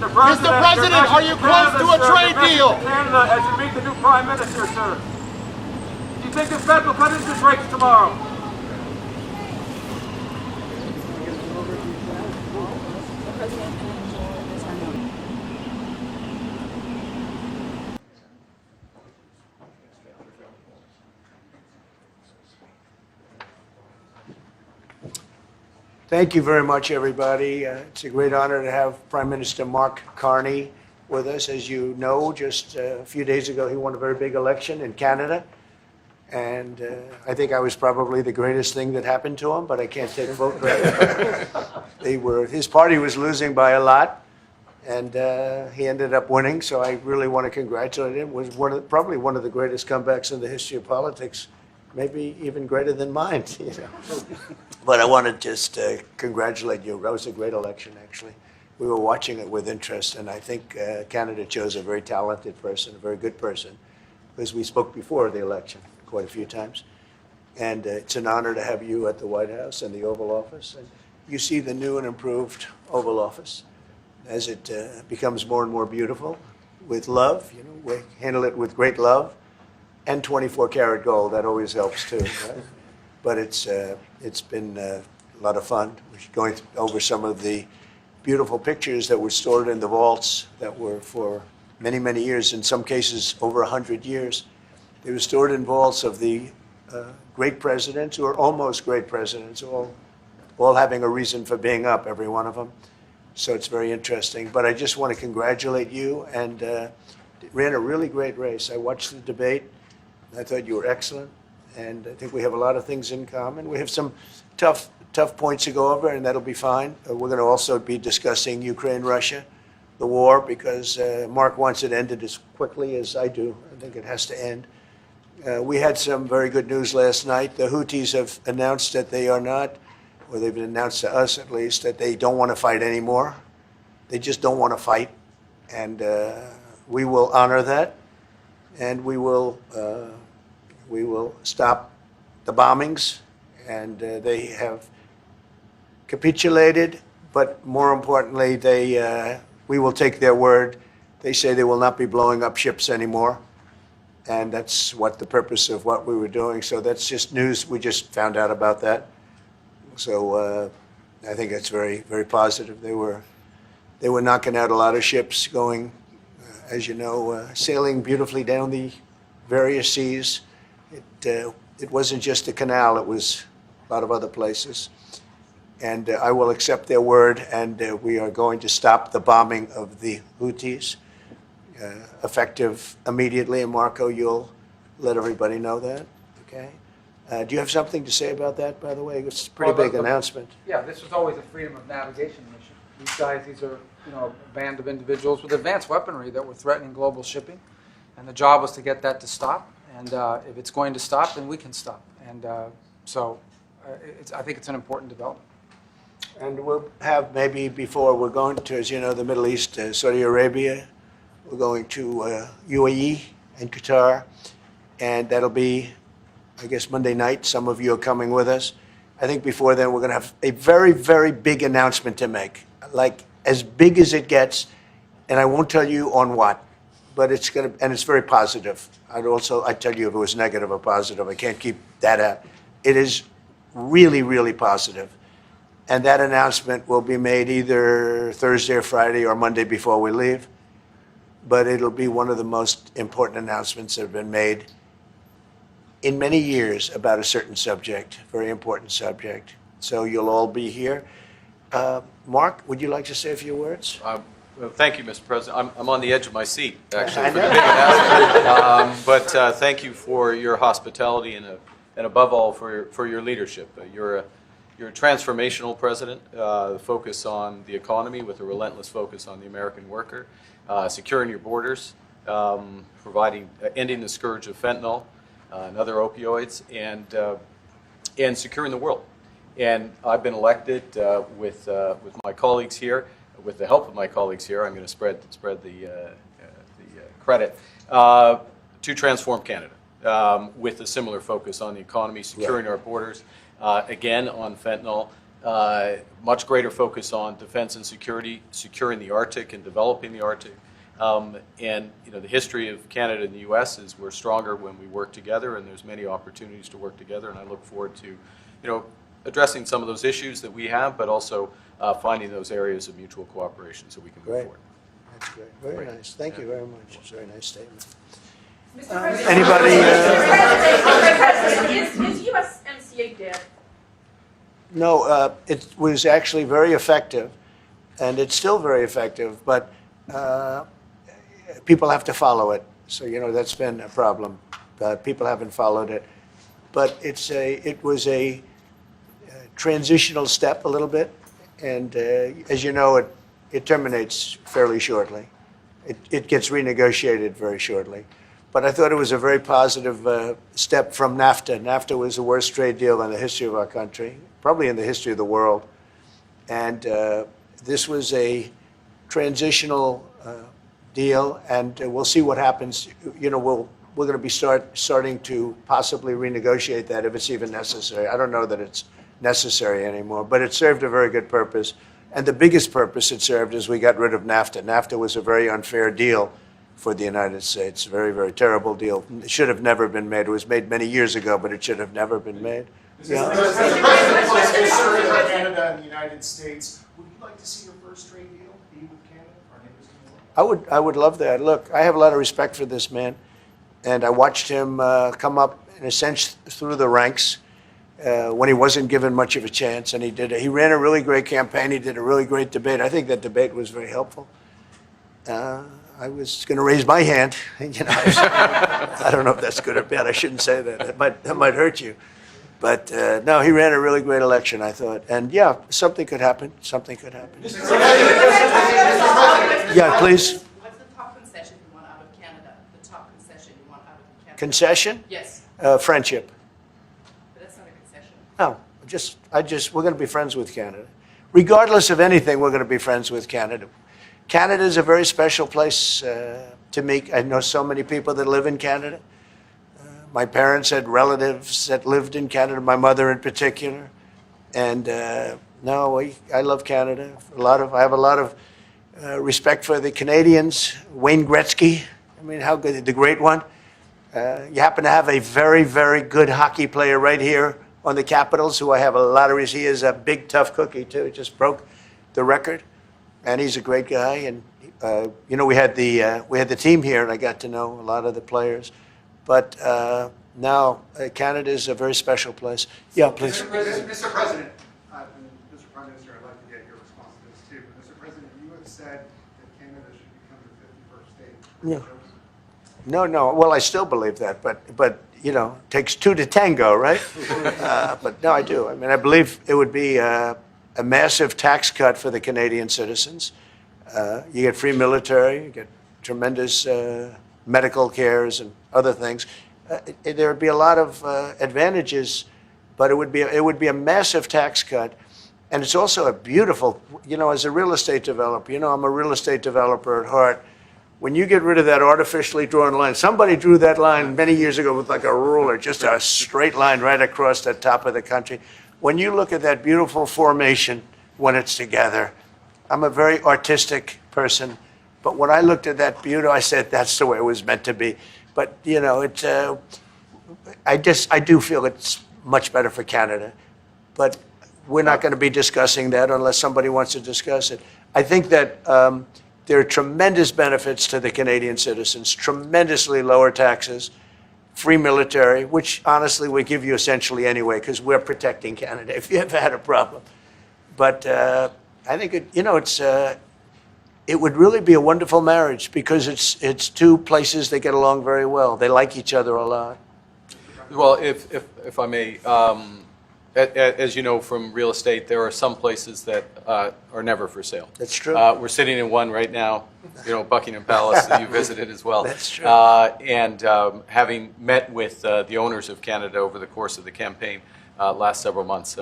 Mr. President, are you close to a trade deal? Canada as you meet the new Prime Minister, sir. Do you think the Fed will cut interest rates tomorrow? Thank you very much, everybody. It's a great honor to have Prime Minister Mark Carney with us. As you know, just a few days ago, he won a very big election in Canada. And I think I was probably the greatest thing that happened to him, but I can't take vote credit. His party was losing by a lot, and he ended up winning. So I really want to congratulate him. It was probably one of the greatest comebacks in the history of politics, maybe even greater than mine. You know. But I want to just congratulate you. That was a great election, actually. We were watching it with interest, and I think Canada chose a very talented person, a very good person, because we spoke before the election quite a few times. And it's an honor to have you at the White House and the Oval Office. And you see the new and improved Oval Office as it becomes more and more beautiful with love. You know, we handle it with great love and 24-karat gold. That always helps, too. Right? But it's been a lot of fun. We're going over some of the beautiful pictures that were stored in the vaults that were for many, many years, in some cases over 100 years. They were stored in vaults of the great presidents, or almost great presidents, all having a reason for being up, every one of them. So it's very interesting. But I just want to congratulate you, and ran a really great race. I watched the debate. I thought you were excellent. And I think we have a lot of things in common. We have some tough points to go over, and that'll be fine. We're going to also be discussing Ukraine, Russia, the war, because Mark wants it ended as quickly as I do. I think it has to end. We had some very good news last night. The Houthis have announced that they are not, or they've announced to us at least, that they don't want to fight anymore. They just don't want to fight. And we will honor that, and we will stop the bombings, and they have capitulated, but more importantly, we will take their word. They say they will not be blowing up ships anymore, and that's what the purpose of what we were doing. So that's just news. We just found out about that. So I think that's very, very positive. They were knocking out a lot of ships going, as you know, sailing beautifully down the various seas. It wasn't just the canal, it was a lot of other places. And I will accept their word, and we are going to stop the bombing of the Houthis, effective immediately. And Marco, you'll let everybody know that, okay? Do you have something to say about that, by the way? It's a pretty big announcement. Yeah, this was always a freedom of navigation mission. These guys, these are a band of individuals with advanced weaponry that were threatening global shipping. And the job was to get that to stop. And if it's going to stop, then we can stop. And so I think it's an important development. And we'll have maybe before, we're going to, as you know, the Middle East, Saudi Arabia. We're going to UAE and Qatar. And that'll be, I guess, Monday night. Some of you are coming with us. I think before then, we're going to have a very, very big announcement to make, like as big as it gets. And I won't tell you on what. But it's going to, and it's very positive. I'd tell you if it was negative or positive. I can't keep that out. It is really, really positive. And that announcement will be made either Thursday or Friday or Monday before we leave. But it'll be one of the most important announcements that have been made in many years about a certain subject, very important subject. So you'll all be here. Mark, would you like to say a few words? Well, thank you, Mr. President. I'm on the edge of my seat, actually, for the big announcement. But thank you for your hospitality and above all for your leadership. You're a transformational president, focus on the economy with a relentless focus on the American worker, securing your borders, ending the scourge of fentanyl and other opioids, and securing the world. And I've been elected with my colleagues here. With the help of my colleagues here, I'm going to spread the credit to transform Canada with a similar focus on the economy, securing our borders, again on fentanyl, much greater focus on defense and security, securing the Arctic and developing the Arctic. And the history of Canada and the U.S. is we're stronger when we work together, and there's many opportunities to work together. And I look forward to, addressing some of those issues that we have, but also finding those areas of mutual cooperation so we can move Great. forward. That's great. Very nice. Thank you very much. It's a very nice statement. Mr. President, Anybody? is USMCA dead? No, it was actually very effective, and it's still very effective, but people have to follow it. So, that's been a problem. People haven't followed it. But it was a transitional step a little bit, and as you know, it terminates fairly shortly. It gets renegotiated very shortly. But I thought it was a very positive step from NAFTA. NAFTA was the worst trade deal in the history of our country, probably in the history of the world. And this was a transitional deal, and we'll see what happens. We're going to be starting to possibly renegotiate that if it's even necessary. I don't know that it's necessary anymore, but it served a very good purpose. And the biggest purpose it served is we got rid of NAFTA. NAFTA was a very unfair deal for the United States. Very, very terrible deal. It should have never been made. It was made many years ago, but it should have never been made. Mr. President, plus concerns for Canada and the United States. Would you like to see your first trade deal be with Canada, our neighbors in the world? I would love that. Look, I have a lot of respect for this man, and I watched him come up, in a sense, through the ranks when he wasn't given much of a chance, and he ran a really great campaign. He did a really great debate. I think that debate was very helpful. I was going to raise my hand. I don't know if that's good or bad. I shouldn't say that. That might hurt you. But no, he ran a really great election, I thought. And yeah, something could happen. Something could happen. Yeah, please. What's the top concession you want out of Canada? The top concession you want out of Canada? Concession? Yes, Friendship. but that's not a concession. No, we're going to be friends with Canada. Regardless of anything, we're going to be friends with Canada. Canada is a very special place to me. I know so many people that live in Canada. My parents had relatives that lived in Canada, my mother in particular. And no, I love Canada. I have a lot of respect for the Canadians. Wayne Gretzky, I mean, how good, the great one. You happen to have a very, very good hockey player right here on the Capitals, who I have a lot of respect. He is a big, tough cookie, too. He just broke the record. And he's a great guy, and we had the team here, and I got to know a lot of the players. But now Canada is a very special place. Yeah, please. Mr. President, and Mr. Prime Minister, I'd like to get your response to this too. Mr. President, you have said that Canada should become the 51st state. Yeah. No. Well, I still believe that, but it takes two to tango, right? But no, I do. I mean, I believe it would be a massive tax cut for the Canadian citizens. You get free military, you get tremendous medical cares and other things. There would be a lot of advantages, but it would be a massive tax cut. And it's also a beautiful, as a real estate developer, I'm a real estate developer at heart. When you get rid of that artificially drawn line, somebody drew that line many years ago with like a ruler, just a straight line right across the top of the country. When you look at that beautiful formation when it's together, I'm a very artistic person, but when I looked at that beauty, I said that's the way it was meant to be. But I do feel it's much better for Canada, but we're not going to be discussing that unless somebody wants to discuss it. I think that there are tremendous benefits to the Canadian citizens, tremendously lower taxes, free military, which honestly we give you essentially anyway because we're protecting Canada if you ever had a problem. But I think it would really be a wonderful marriage because it's two places that get along very well. They like each other a lot. Well, if I may, as you know from real estate, there are some places that are never for sale. That's true. We're sitting in one right now, Buckingham Palace that you visited as well. That's true. And having met with the owners of Canada over the course of the campaign last several months,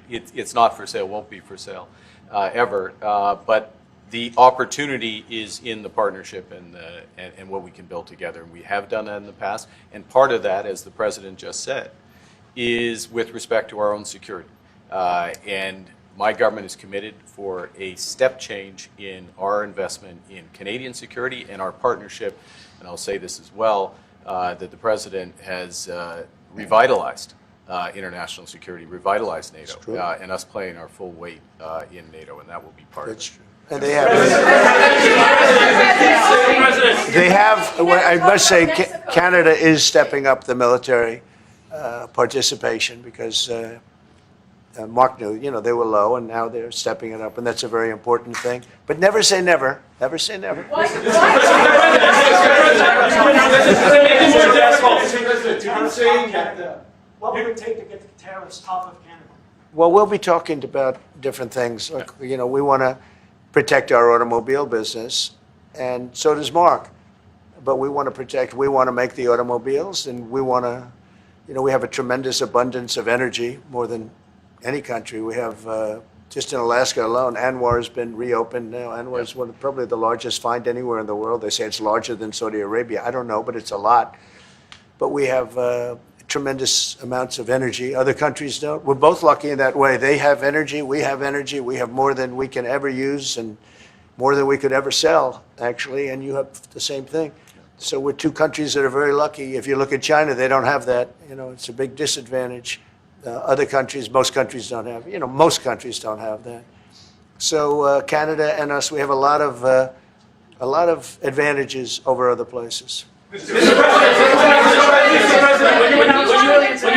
it's not for sale, won't be for sale ever. But the opportunity is in the partnership and what we can build together. And we have done that in the past. And part of that, as the President just said, is with respect to our own security. And my government is committed for a step change in our investment in Canadian security and our partnership, and I'll say this as well, that the President has revitalized international security, revitalized NATO, and us playing our full weight in NATO, and that will be part of it. That's true. And they have, I must say, Canada is stepping up the military participation because Mark knew, they were low, and now they're stepping it up, and that's a very important thing. But never say never. Never say never. What would it take to get the tariffs off of Canada? Well, we'll be talking about different things. Like, we want to protect our automobile business, and so does Mark. But we want to make the automobiles, and we want to, we have a tremendous abundance of energy, more than any country. We have, just in Alaska alone, Anwar has been reopened now. Anwar is probably the largest find anywhere in the world. They say it's larger than Saudi Arabia. I don't know, but it's a lot. But we have tremendous amounts of energy. Other countries don't. We're both lucky in that way. They have energy. We have energy. We have more than we can ever use and more than we could ever sell, actually, and you have the same thing. So we're two countries that are very lucky. If you look at China, they don't have that. It's a big disadvantage. Other countries, most countries don't have. Most countries don't have that. So Canada and us, we have a lot of advantages over other places. Mr.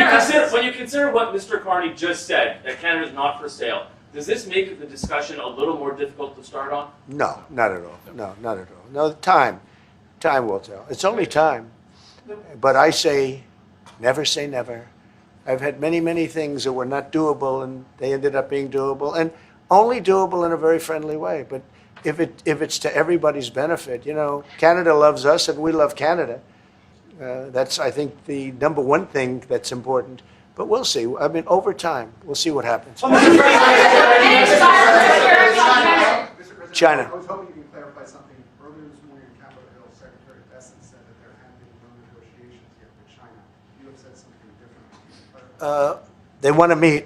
President, when you consider what Mr. Carney just said, that Canada is not for sale, does this make the discussion a little more difficult to start on? No, not at all. No, not at all. No, time will tell. It's only time. But I say never. I've had many, many things that were not doable, and they ended up being doable, and only doable in a very friendly way. But if it's to everybody's benefit, Canada loves us and we love Canada. That's, I think, the number one thing that's important. But we'll see. I mean, over time, we'll see what happens. China. I was hoping you can clarify something. Earlier this morning in Capitol Hill, Secretary Besson said that there had been no negotiations yet with China. You have said something different. They want to meet,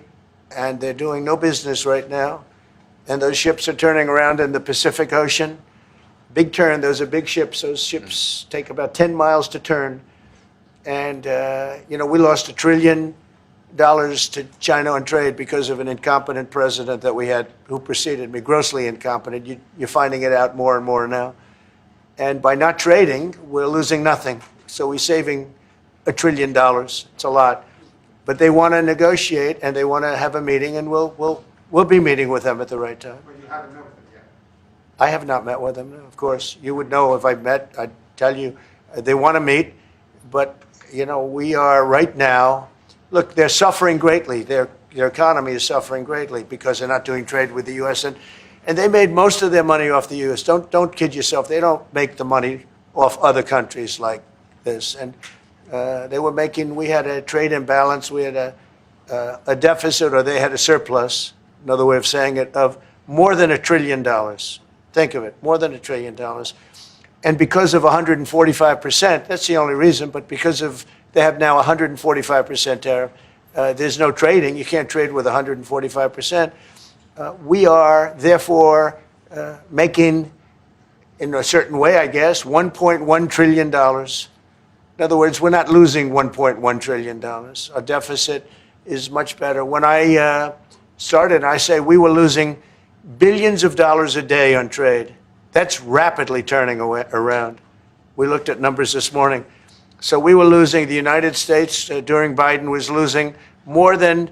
and they're doing no business right now. And those ships are turning around in the Pacific Ocean. Big turn. Those are big ships. Those ships take about 10 miles to turn. And, we lost $1 trillion to China on trade because of an incompetent president that we had who preceded me, grossly incompetent. You're finding it out more and more now. And by not trading, we're losing nothing. So we're saving $1 trillion. It's a lot. But they want to negotiate, and they want to have a meeting, and we'll be meeting with them at the right time. But you haven't met with them yet. I have not met with them, no, of course. You would know if I met. I'd tell you. They want to meet, but, we are right now, look, they're suffering greatly. Their economy is suffering greatly because they're not doing trade with the U.S., and they made most of their money off the U.S. Don't kid yourself. They don't make the money off other countries like this. And we had a trade imbalance. We had a deficit, or they had a surplus, another way of saying it, of more than $1 trillion. Think of it, more than $1 trillion. And because of 145%, that's the only reason, but because of they have now 145% tariff, there's no trading. You can't trade with 145%. We are, therefore, making, in a certain way, I guess, $1.1 trillion. In other words, we're not losing $1.1 trillion. Our deficit is much better. When I started, I say we were losing billions of dollars a day on trade. That's rapidly turning around. We looked at numbers this morning. So we were losing, the United States during Biden was losing more than,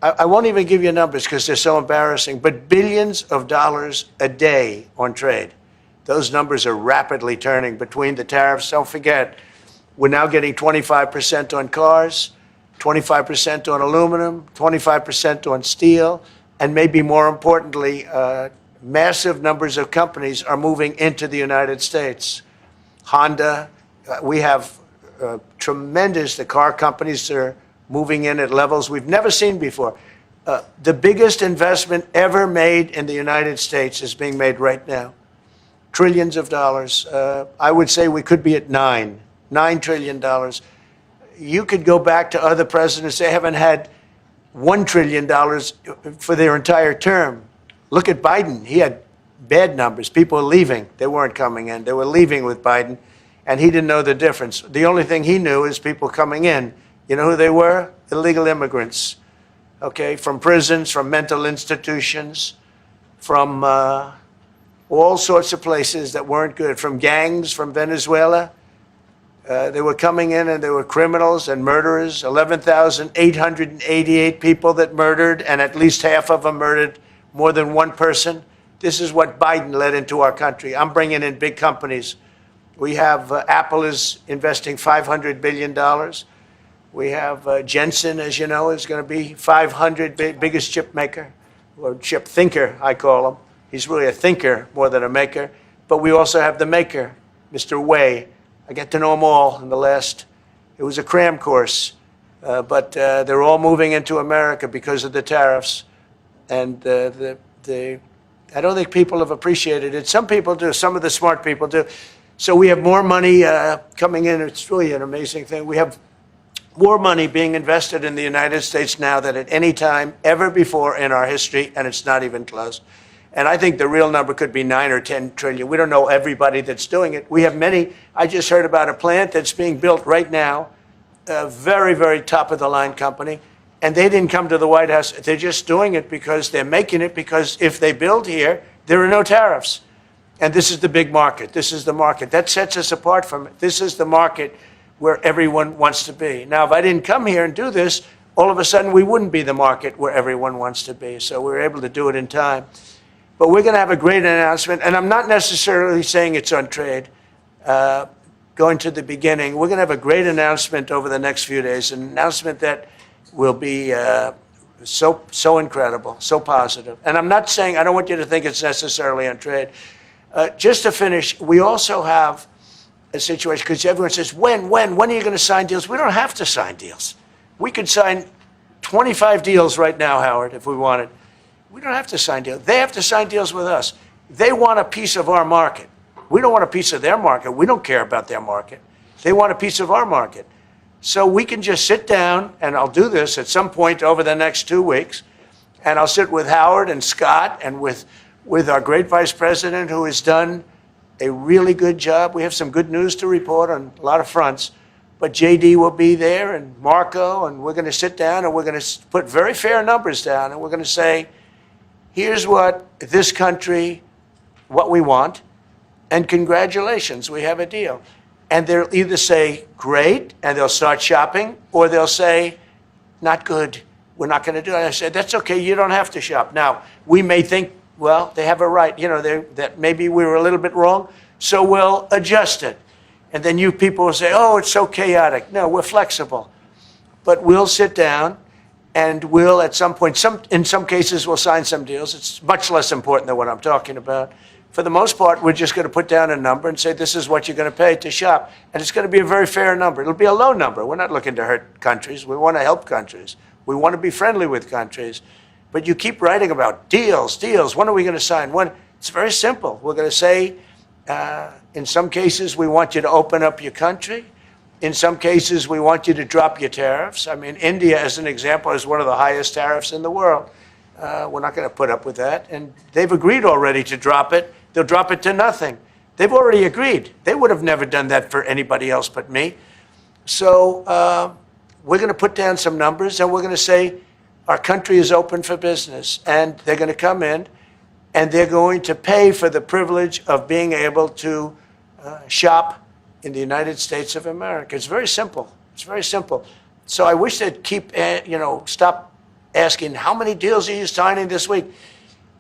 I won't even give you numbers because they're so embarrassing, but billions of dollars a day on trade. Those numbers are rapidly turning between the tariffs. Don't forget, we're now getting 25% on cars, 25% on aluminum, 25% on steel, and maybe more importantly, massive numbers of companies are moving into the United States. Honda, we have tremendous, the car companies are moving in at levels we've never seen before. The biggest investment ever made in the United States is being made right now. Trillions of dollars. I would say we could be at $9 trillion. You could go back to other presidents. They haven't had $1 trillion for their entire term. Look at Biden. He had bad numbers. People were leaving. They weren't coming in. They were leaving with Biden, and he didn't know the difference. The only thing he knew is people coming in. You know who they were? Illegal immigrants, okay, from prisons, from mental institutions, from all sorts of places that weren't good, from gangs, from Venezuela. They were coming in and they were criminals and murderers. 11,888 people that murdered, and at least half of them murdered more than one person. This is what Biden led into our country. I'm bringing in big companies. We have Apple is investing $500 billion. We have Jensen, as you know, is going to be 500 biggest chip maker, or chip thinker, I call him. He's really a thinker more than a maker. But we also have the maker, Mr. Wei. I get to know them all in the last, it was a cram course, but they're all moving into America because of the tariffs. And I don't think people have appreciated it. Some people do, some of the smart people do. So we have more money coming in. It's really an amazing thing. We have more money being invested in the United States now than at any time ever before in our history, and it's not even close. And I think the real number could be 9 or 10 trillion. We don't know everybody that's doing it. We have many. I just heard about a plant that's being built right now, a very, very top-of-the-line company, and they didn't come to the White House. They're just doing it because they're making it because if they build here, there are no tariffs. And this is the big market. This is the market. That sets us apart from it. This is the market where everyone wants to be. Now, if I didn't come here and do this, all of a sudden we wouldn't be the market where everyone wants to be. So we were able to do it in time. But we're going to have a great announcement, and I'm not necessarily saying it's on trade. Going to the beginning, we're going to have a great announcement over the next few days, an announcement that will be so incredible, so positive. And I'm not saying, I don't want you to think it's necessarily on trade. Just to finish, we also have a situation, because everyone says, when are you going to sign deals? We don't have to sign deals. We could sign 25 deals right now, Howard, if we wanted. We don't have to sign deals. They have to sign deals with us. They want a piece of our market. We don't want a piece of their market. We don't care about their market. They want a piece of our market. So we can just sit down, and I'll do this at some point over the next 2 weeks, and I'll sit with Howard and Scott and with our great vice president, who has done a really good job. We have some good news to report on a lot of fronts. But JD will be there, and Marco, and we're going to sit down, and we're going to put very fair numbers down, and we're going to say, here's what this country, what we want, and congratulations, we have a deal. And they'll either say, great, and they'll start shopping, or they'll say, not good, we're not going to do it. I said, that's okay, you don't have to shop. Now, we may think, well, they have a right, that maybe we were a little bit wrong, so we'll adjust it. And then you people will say, oh, it's so chaotic. No, we're flexible. But we'll sit down, and we'll, at some point, in some cases, we'll sign some deals. It's much less important than what I'm talking about. For the most part, we're just going to put down a number and say, this is what you're going to pay to shop. And it's going to be a very fair number. It'll be a low number. We're not looking to hurt countries. We want to help countries. We want to be friendly with countries. But you keep writing about deals. When are we going to sign? When? It's very simple. We're going to say, in some cases, we want you to open up your country. In some cases, we want you to drop your tariffs. I mean, India, as an example, has one of the highest tariffs in the world. We're not going to put up with that. And they've agreed already to drop it. They'll drop it to nothing. They've already agreed. They would have never done that for anybody else but me. So we're going to put down some numbers, and we're going to say our country is open for business. And they're going to come in, and they're going to pay for the privilege of being able to shop in the United States of America. It's very simple. It's very simple. So I wish they'd keep, stop asking, how many deals are you signing this week?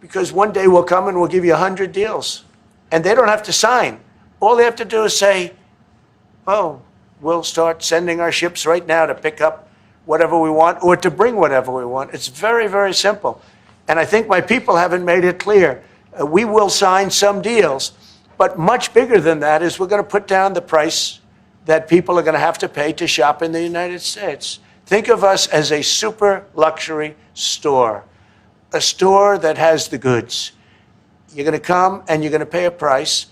Because one day we'll come and we'll give you 100 deals. And they don't have to sign. All they have to do is say, oh, we'll start sending our ships right now to pick up whatever we want or to bring whatever we want. It's very, very simple. And I think my people haven't made it clear. We will sign some deals. But much bigger than that is we're going to put down the price that people are going to have to pay to shop in the United States. Think of us as a super luxury store, a store that has the goods. You're going to come and you're going to pay a price,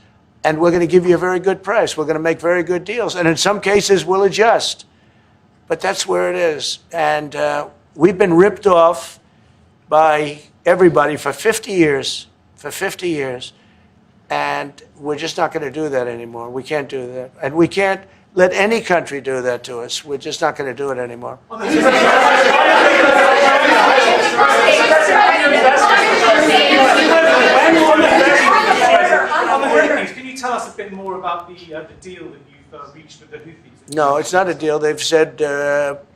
and we're going to give you a very good price. We're going to make very good deals. And in some cases, we'll adjust. But that's where it is. And we've been ripped off by everybody for 50 years, and we're just not going to do that anymore. We can't do that. And we can't let any country do that to us. We're just not going to do it anymore. Can you tell us a bit more about the deal that you've reached with the Houthis? No, it's not a deal. They've said,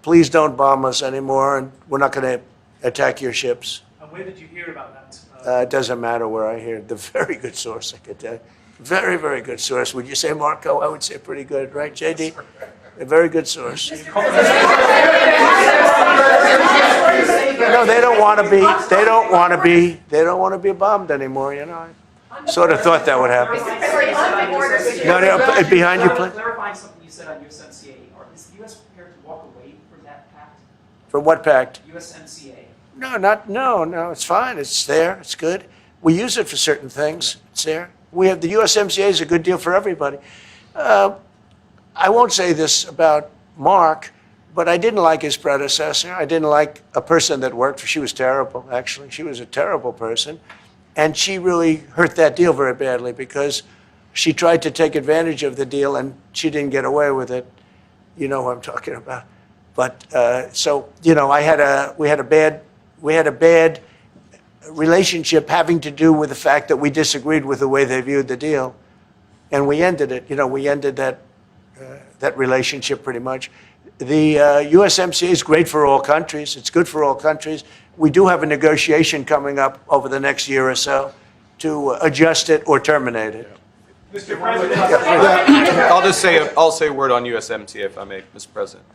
please don't bomb us anymore, and we're not going to attack your ships. And where did you hear about that? It doesn't matter where I hear it. The very good source, I could tell you. Very, very good source. Would you say, Marco? I would say pretty good, right, JD? A very good source. No, they don't want to be. They don't want to be. They don't want to be bombed anymore. You know, I sort of thought that would happen. No, no, behind you, please. Clarifying something you said on USMCA. Is the U.S. prepared to walk away from that pact? From what pact? USMCA. No. It's fine. It's there. It's good. We use it for certain things. It's there. We have the USMCA is a good deal for everybody. I won't say this about Mark, but I didn't like his predecessor. I didn't like a person that worked for. She was terrible, actually. She was a terrible person, and she really hurt that deal very badly because she tried to take advantage of the deal and she didn't get away with it. You know who I'm talking about. But so you know, we had a bad relationship having to do with the fact that we disagreed with the way they viewed the deal, and we ended it. You know, we ended that relationship pretty much. The USMCA is great for all countries. It's good for all countries. We do have a negotiation coming up over the next year or so to adjust it or terminate it. Mr. President, I'll say a word on USMCA, if I may, Mr. President.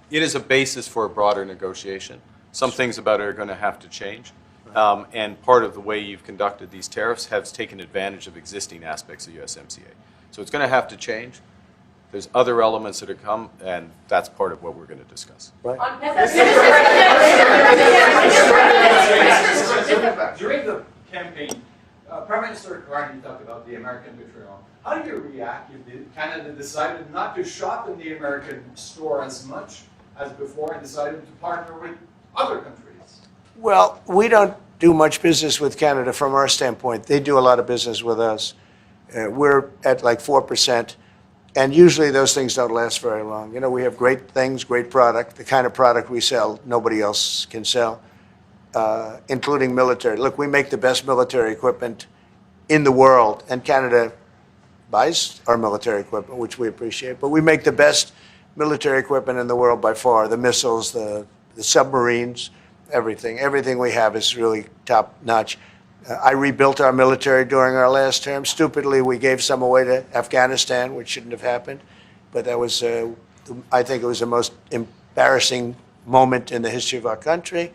It is a basis for a broader negotiation. Some things about it are going to have to change. And part of the way you've conducted these tariffs has taken advantage of existing aspects of USMCA. So it's going to have to change. There's other elements that are come, and that's part of what we're going to discuss. Right. During the campaign, Prime Minister Carney talked about the American betrayal. How do you react if Canada decided not to shop in the American store as much as before and decided to partner with other countries? Well, we don't do much business with Canada from our standpoint. They do a lot of business with us. We're at like 4%, and usually those things don't last very long. You know, we have great things, great product. The kind of product we sell, nobody else can sell, including military. Look, we make the best military equipment in the world, and Canada buys our military equipment, which we appreciate. But we make the best military equipment in the world by far. The missiles, the submarines, everything. Everything we have is really top notch. I rebuilt our military during our last term. Stupidly, we gave some away to Afghanistan, which shouldn't have happened. But that was, I think it was the most embarrassing moment in the history of our country.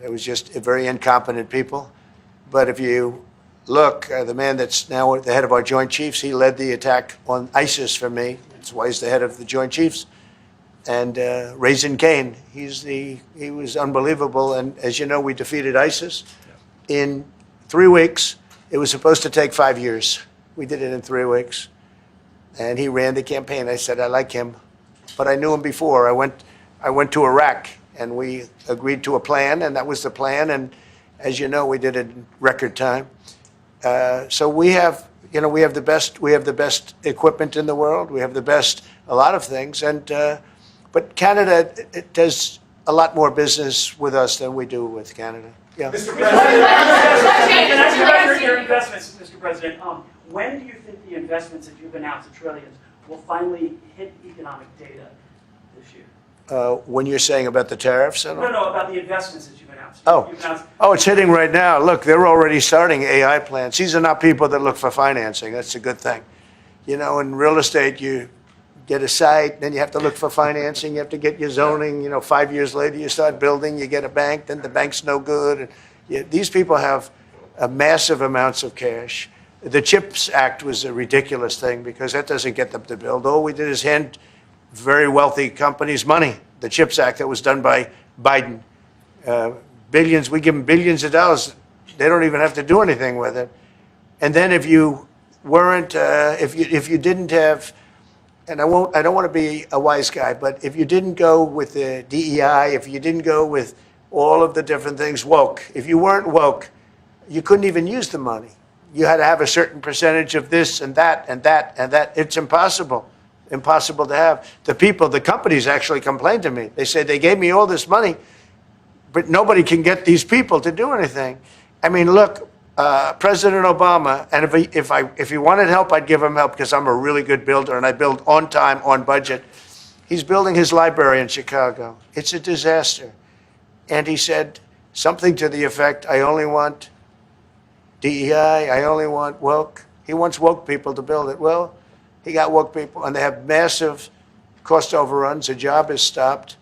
It was just very incompetent people. But if you look, the man that's now the head of our Joint Chiefs, he led the attack on ISIS for me. That's why he's the head of the Joint Chiefs. And Raisin Kane, he was unbelievable. And as you know, we defeated ISIS in 3 weeks. It was supposed to take 5 years. We did it in 3 weeks. And he ran the campaign. I said, I like him. But I knew him before. I went to Iraq, and we agreed to a plan, and that was the plan. And as you know, we did it in record time. So we have the best equipment in the world. We have the best, a lot of things. And but Canada, it does a lot more business with us than we do with Canada. Yeah. Mr. President, as you record your investments, Mr. President, when do you think the investments that you've announced, the trillions, will finally hit economic data this year? When you're saying about the tariffs? No, about the investments that you've announced. Oh, it's hitting right now. Look, they're already starting AI plants. These are not people that look for financing. That's a good thing. You know, in real estate, you get a site, then you have to look for financing, you have to get your zoning, 5 years later you start building, you get a bank, then the bank's no good. These people have massive amounts of cash. The CHIPS Act was a ridiculous thing because that doesn't get them to build. All we did is hand very wealthy companies money. The CHIPS Act that was done by Biden. Billions, we give them billions of dollars. They don't even have to do anything with it. And then if you weren't, if you didn't have and I don't want to be a wise guy, but if you didn't go with the DEI, if you didn't go with all of the different things, woke, if you weren't woke, you couldn't even use the money. You had to have a certain percentage of this and that and that and that. It's impossible to have. The companies actually complained to me. They said they gave me all this money, but nobody can get these people to do anything. I mean, look, President Obama, and if he wanted help, I'd give him help because I'm a really good builder and I build on time, on budget. He's building his library in Chicago. It's a disaster. And he said something to the effect, I only want DEI, I only want woke. He wants woke people to build it. Well, he got woke people, and they have massive cost overruns. The job is stopped.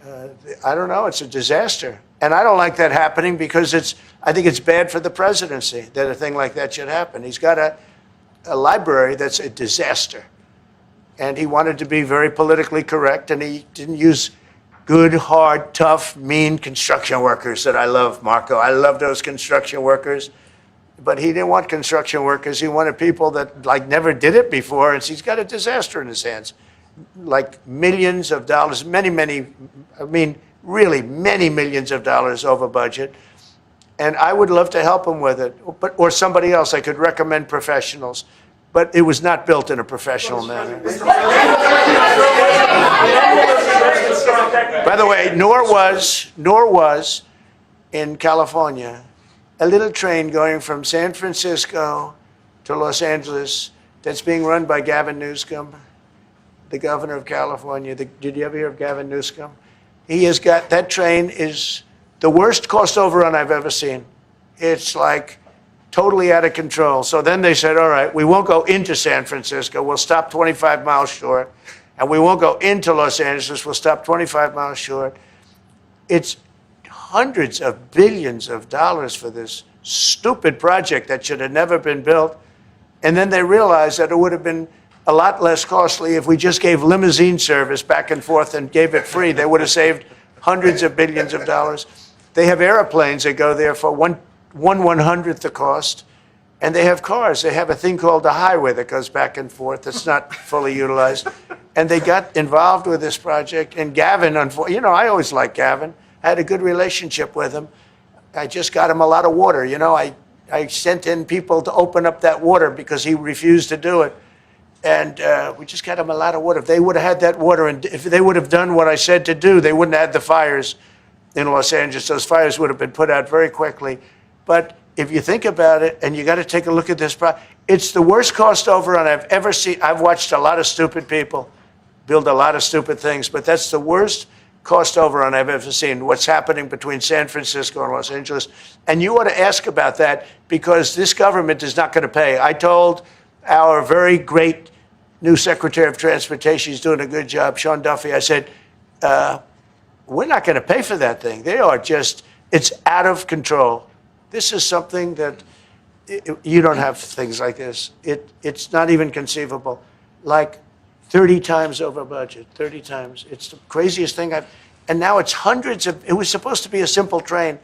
I don't know. It's a disaster. And I don't like that happening because I think it's bad for the presidency that a thing like that should happen. He's got a library that's a disaster. And he wanted to be very politically correct, and he didn't use good, hard, tough, mean construction workers that I love, Marco. I love those construction workers. But he didn't want construction workers. He wanted people that never did it before. And he's got a disaster in his hands, like millions of dollars, many millions of dollars over budget. And I would love to help him with it, or somebody else. I could recommend professionals, but it was not built in a professional manner. By the way, nor was in California a little train going from San Francisco to Los Angeles that's being run by Gavin Newsom, the governor of California. Did you ever hear of Gavin Newsom? That train is the worst cost overrun I've ever seen. It's like totally out of control. So then they said, all right, we won't go into San Francisco. We'll stop 25 miles short. And we won't go into Los Angeles. We'll stop 25 miles short. It's hundreds of billions of dollars for this stupid project that should have never been built. And then they realized that it would have been a lot less costly if we just gave limousine service back and forth and gave it free. They would have saved hundreds of billions of dollars. They have airplanes that go there for one 1/100th the cost. And they have cars. They have a thing called the highway that goes back and forth that's not fully utilized. And they got involved with this project. And Gavin, I always liked Gavin. I had a good relationship with him. I just got him a lot of water. I sent in people to open up that water because he refused to do it. And we just got him a lot of water. If they would have had that water, and if they would have done what I said to do, they wouldn't have had the fires in Los Angeles. Those fires would have been put out very quickly. But if you think about it, and you got to take a look at this, it's the worst cost overrun I've ever seen. I've watched a lot of stupid people build a lot of stupid things, but that's the worst cost overrun I've ever seen, what's happening between San Francisco and Los Angeles. And you ought to ask about that because this government is not going to pay. I told our very great new Secretary of Transportation, he's doing a good job, Sean Duffy, I said, we're not going to pay for that thing. It's out of control. This is something that you don't have things like this. It's not even conceivable. Like 30 times over budget, 30 times. It's the craziest thing and now it's hundreds of, it was supposed to be a simple train.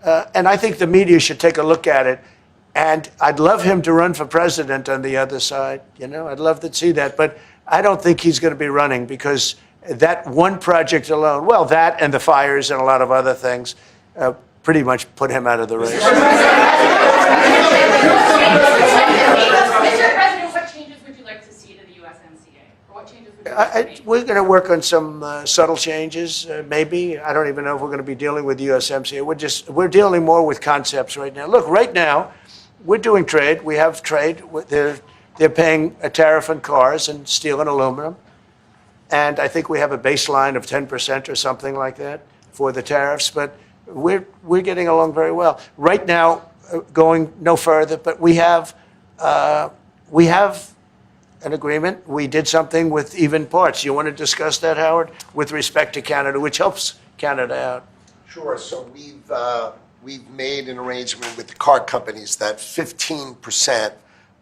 And I think the media should take a look at it. And I'd love him to run for president on the other side. I'd love to see that. But I don't think he's going to be running because that one project alone, well, that and the fires and a lot of other things, pretty much put him out of the race. Mr. President, what changes would you like to see to the USMCA? Or what changes would you like to see? We're going to work on some subtle changes, maybe. I don't even know if we're going to be dealing with the USMCA. We're dealing more with concepts right now. Look, right now, we're doing trade. We have trade. They're paying a tariff on cars and steel and aluminum. And I think we have a baseline of 10% or something like that for the tariffs. But we're getting along very well. Right now, going no further, but we have an agreement. We did something with even parts. You want to discuss that, Howard, with respect to Canada, which helps Canada out? Sure. So we've made an arrangement with the car companies that 15%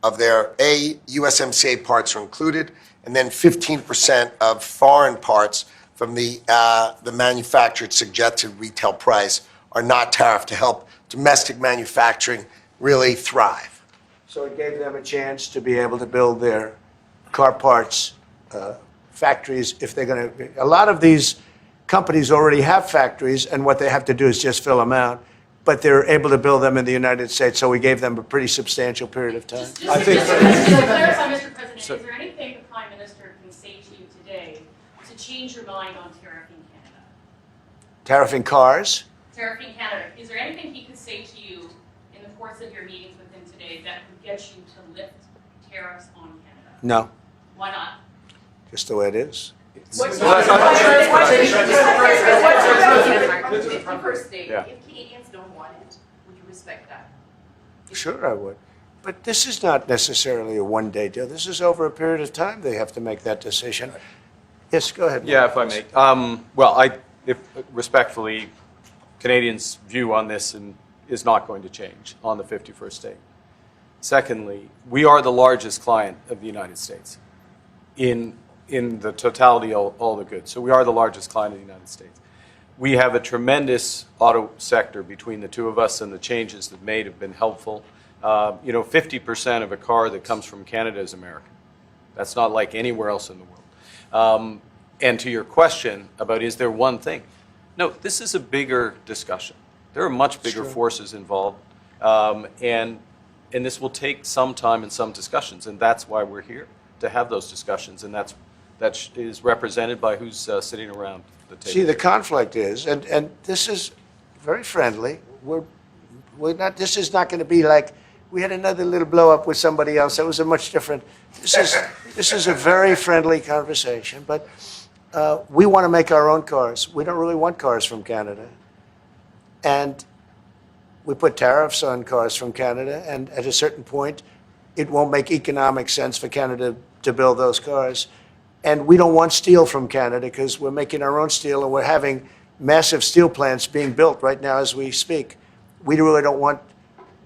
of their USMCA parts are included, and then 15% of foreign parts from the manufactured suggested retail price are not tariffed to help domestic manufacturing really thrive. So it gave them a chance to be able to build their car parts factories if they're going to. A lot of these companies already have factories, and what they have to do is just fill them out. But they're able to build them in the United States, so we gave them a pretty substantial period of time. Just to clarify, Mr. President, is there anything the Prime Minister can say to you today to change your mind on tariffing Canada? Tariffing cars? Tariffing Canada. Is there anything he could say to you in the course of your meetings with him today that would get you to lift tariffs on Canada? No, Why not? just the way it is. What's the first state? Yeah. If Canadians don't want it, would you respect that? Sure, I would. But this is not necessarily a one-day deal. This is over a period of time they have to make that decision. Yes, go ahead. Yeah, if I may. If respectfully, Canadians' view on this is not going to change on the 51st state. Secondly, we are the largest client of the United States in the totality of all the goods. So we are the largest client of the United States. We have a tremendous auto sector between the two of us, and the changes that made have been helpful. 50% of a car that comes from Canada is American. That's not like anywhere else in the world. And to your question about is there one thing? No, this is a bigger discussion. There are much bigger forces involved, and this will take some time and some discussions, and that's why we're here, to have those discussions, and that is represented by who's sitting around the table. See, the conflict is, and this is very friendly. We're not. This is not going to be like we had another little blow up with somebody else. That was a much different. This is a very friendly conversation, but we want to make our own cars. We don't really want cars from Canada, and we put tariffs on cars from Canada, and at a certain point, it won't make economic sense for Canada to build those cars. And we don't want steel from Canada because we're making our own steel, and we're having massive steel plants being built right now as we speak. We really don't want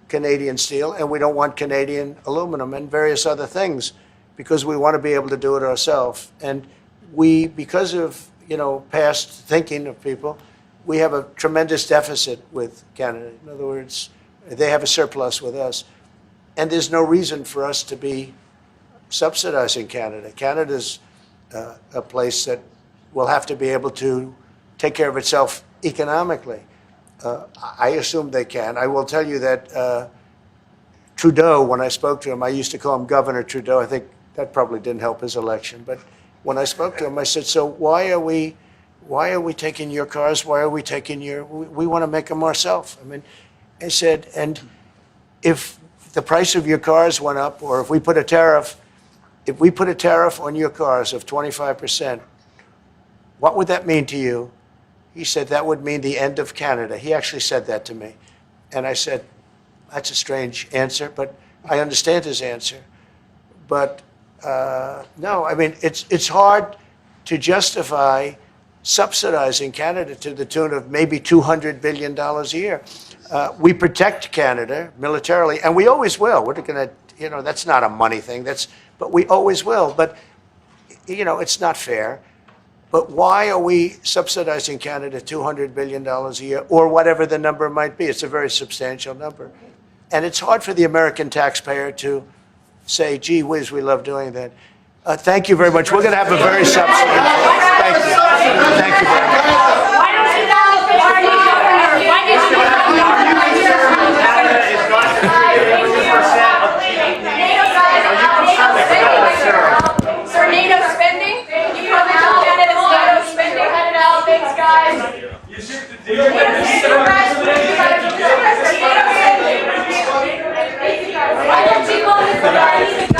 Canadian steel, and we don't want Canadian aluminum and various other things because we want to be able to do it ourselves. And we, because of past thinking of people, we have a tremendous deficit with Canada. In other words, they have a surplus with us. And there's no reason for us to be subsidizing Canada. Canada's a place that will have to be able to take care of itself economically. I assume they can. I will tell you that Trudeau, when I spoke to him, I used to call him Governor Trudeau. I think that probably didn't help his election. But when I spoke to him, I said, so why are we taking your cars? Why are we taking we want to make them ourselves. I mean, I said, and if the price of your cars went up, or if we put a tariff on your cars of 25%, what would that mean to you? He said, that would mean the end of Canada. He actually said that to me. And I said, that's a strange answer, but I understand his answer. But no, I mean, it's hard to justify subsidizing Canada to the tune of maybe $200 billion a year. We protect Canada militarily, and we always will. We're going to, that's not a money thing. But we always will. But, it's not fair. But why are we subsidizing Canada $200 billion a year, or whatever the number might be? It's a very substantial number. And it's hard for the American taxpayer to say, gee whiz, we love doing that. Thank you very much. We're going to have a very substantial. Thank you. Thank you very much. Why don't you now finish the governor? Why did you Canada is not contributing 50% of Sir, NATO spending? You come out, Canada's NATO spending, cut it out, thanks guys. You should deal with this. Why don't you go to the